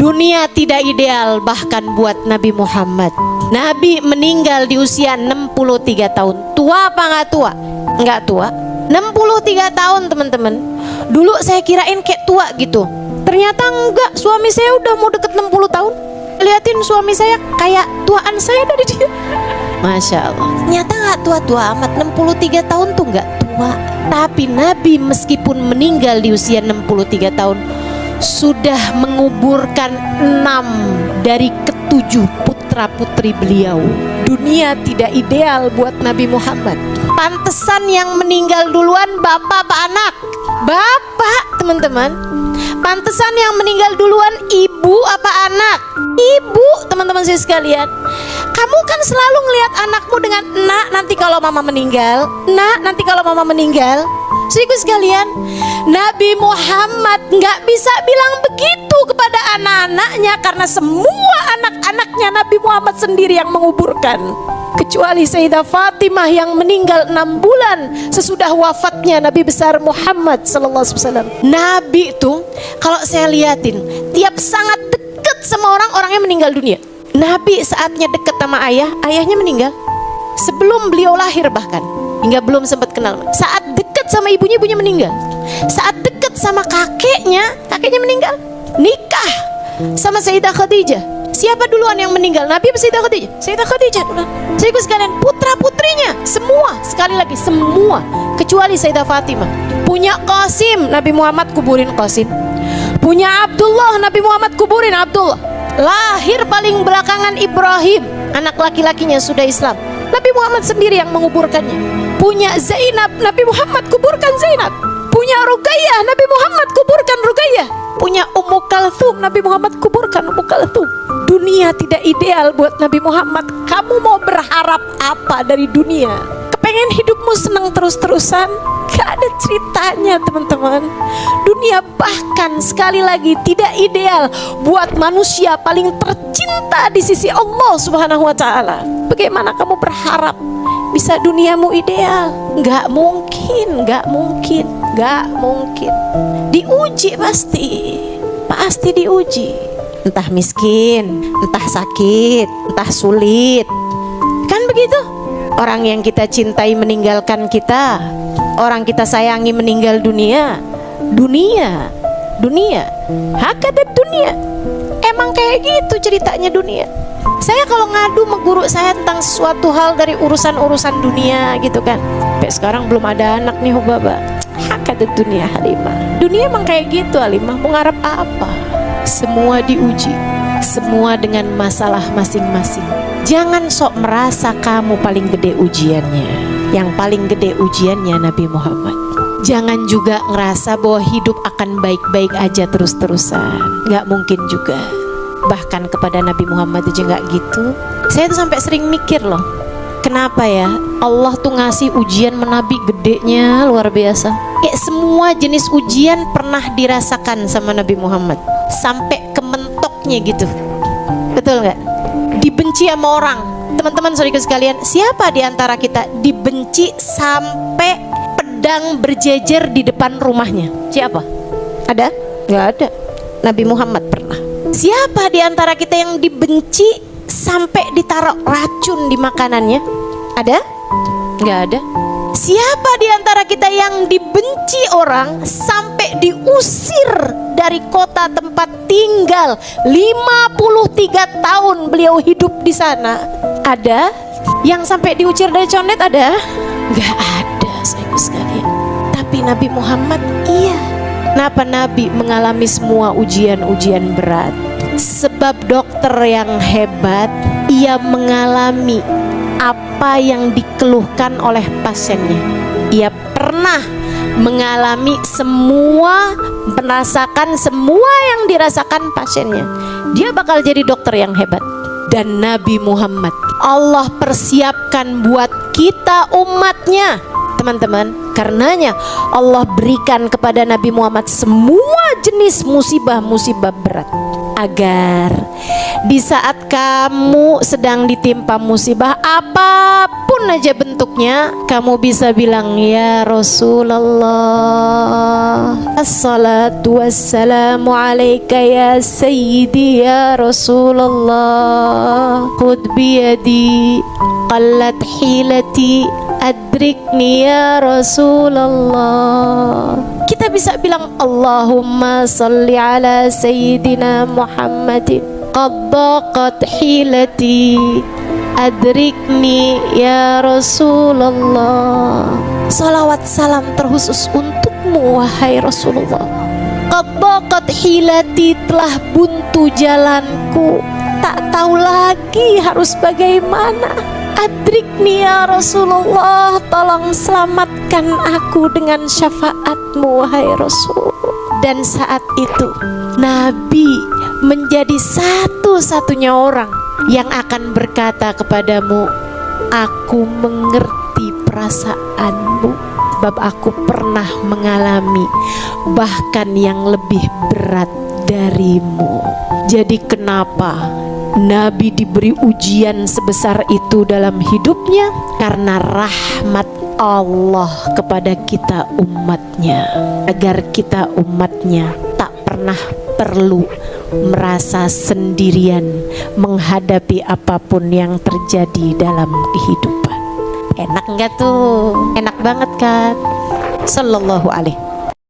Dunia tidak ideal bahkan buat Nabi Muhammad. Nabi meninggal di usia 63 tahun. Tua apa nggak tua? Nggak tua. 63 tahun teman-teman. Dulu saya kirain kayak tua gitu. Ternyata enggak, suami saya udah mau deket 60 tahun. Liatin suami saya kayak tuaan saya dari dia. Masya Allah. Ternyata nggak tua-tua amat. 63 tahun tuh nggak tua. Tapi Nabi meskipun meninggal di usia 63 tahun sudah menguburkan 6 dari ke-7 putra putri beliau. Dunia tidak ideal buat Nabi Muhammad. Pantesan yang meninggal duluan bapak apa anak? Bapak teman-teman. Pantesan yang meninggal duluan ibu apa anak? Ibu teman-teman saya sekalian. Kamu kan selalu ngelihat anakmu dengan nak nanti kalau mama meninggal, nak nanti kalau mama meninggal. Saudaraku sekalian, Nabi Muhammad nggak bisa bilang begitu kepada anak-anaknya karena semua anak-anaknya Nabi Muhammad sendiri yang menguburkan. Kecuali Sayyidah Fatimah yang meninggal 6 bulan sesudah wafatnya Nabi besar Muhammad sallallahu alaihi wasallam. Nabi itu kalau saya liatin tiap sangat dekat sama orangnya meninggal dunia. Nabi saatnya dekat sama ayahnya meninggal sebelum beliau lahir, bahkan hingga belum sempat kenal. Saat dekat sama ibunya meninggal. Saat dekat sama kakeknya meninggal. Nikah sama Sayyidah Khadijah, siapa duluan yang meninggal? Nabi atau Sayyidah Khadijah? Sayyidah Khadijah duluan. Saudaraku sekalian, putra-putrinya semua, sekali lagi semua, kecuali Sayyidah Fatimah. Punya Qasim, Nabi Muhammad kuburin Qasim. Punya Abdullah, Nabi Muhammad kuburin Abdullah. Lahir paling belakangan Ibrahim, anak laki-lakinya sudah Islam. Nabi Muhammad sendiri yang menguburkannya. Punya Zainab, Nabi Muhammad kuburkan Zainab. Punya Ruqayyah, Nabi Muhammad kuburkan Ruqayyah. Punya Ummu Kalthum, Nabi Muhammad kuburkan Ummu Kalthum. Dunia tidak ideal buat Nabi Muhammad. Kamu mau berharap apa dari dunia? Kepengen hidupmu senang terus-terusan? Gak ada ceritanya teman-teman. Dunia bahkan sekali lagi tidak ideal buat manusia paling tercinta di sisi Allah Subhanahu wa ta'ala. Bagaimana kamu berharap bisa duniamu ideal? Gak mungkin, gak mungkin, gak mungkin. Diuji pasti diuji. Entah miskin, entah sakit, entah sulit. Kan begitu? Orang yang kita cintai meninggalkan kita, orang kita sayangi meninggal dunia. Hakadat dunia. Emang kayak gitu ceritanya dunia. Saya kalau ngadu sama guru saya tentang sesuatu hal dari urusan-urusan dunia gitu kan, sampai sekarang belum ada anak nih Hubaba. Hakadat dunia Halimah. Dunia emang kayak gitu Halimah. Mau ngarep apa? Semua diuji, semua dengan masalah masing-masing. Jangan sok merasa kamu paling gede ujiannya. Yang paling gede ujiannya Nabi Muhammad. Jangan juga ngerasa bahwa hidup akan baik-baik aja terus-terusan. Gak mungkin juga. Bahkan kepada Nabi Muhammad aja gak gitu. Saya tuh sampai sering mikir loh, kenapa ya Allah tuh ngasih ujian menabi gedenya luar biasa. Kayak semua jenis ujian pernah dirasakan sama Nabi Muhammad, sampai ke mentoknya gitu. Betul gak? Dibenci sama orang. Teman-teman saudara sekalian, siapa di antara kita dibenci sampai pedang berjejer di depan rumahnya? Siapa? Ada? Gak ada. Nabi Muhammad pernah. Siapa di antara kita yang dibenci sampai ditaruh racun di makanannya? Ada? Gak ada. Siapa di antara kita yang dibenci orang sampai diusir dari kota tempat tinggal? 53 tahun beliau hidup di sana. Ada? Yang sampai diusir dari condet ada? Gak ada sayang sekalian. Tapi Nabi Muhammad iya. Kenapa Nabi mengalami semua ujian-ujian berat? Sebab dokter yang hebat, ia mengalami apa yang dikeluhkan oleh pasiennya. Ia pernah mengalami semua, merasakan semua yang dirasakan pasiennya. Dia bakal jadi dokter yang hebat. Dan Nabi Muhammad Allah persiapkan buat kita umatnya, teman-teman. Karenanya Allah berikan kepada Nabi Muhammad semua jenis musibah-musibah berat. agar di saat kamu sedang ditimpa musibah apapun aja bentuknya, kamu bisa bilang, ya Rasulullah, assalatu wassalamu alaika ya sayyidi ya Rasulullah, khud biyadi qallat hilati adrikni ya Rasulullah. Kita bisa bilang, Allahumma salli ala sayyidina Muhammadin qad daqat hilati adrikni ya Rasulullah. Salawat salam terkhusus untukmu wahai Rasulullah. Qad daqat hilati, telah buntu jalanku, tak tahu lagi harus bagaimana. Adrikni ya Rasulullah, tolong selamatkan aku dengan syafaatmu wahai Rasul. Dan saat itu Nabi menjadi satu-satunya orang yang akan berkata kepadamu, aku mengerti perasaanmu, sebab aku pernah mengalami bahkan yang lebih berat darimu. Jadi kenapa Nabi diberi ujian sebesar itu dalam hidupnya? Karena rahmat Allah kepada kita umatnya, agar kita umatnya tak pernah perlu merasa sendirian menghadapi apapun yang terjadi dalam kehidupan. Enak enggak tuh? Enak banget kan? Sallallahu alaihi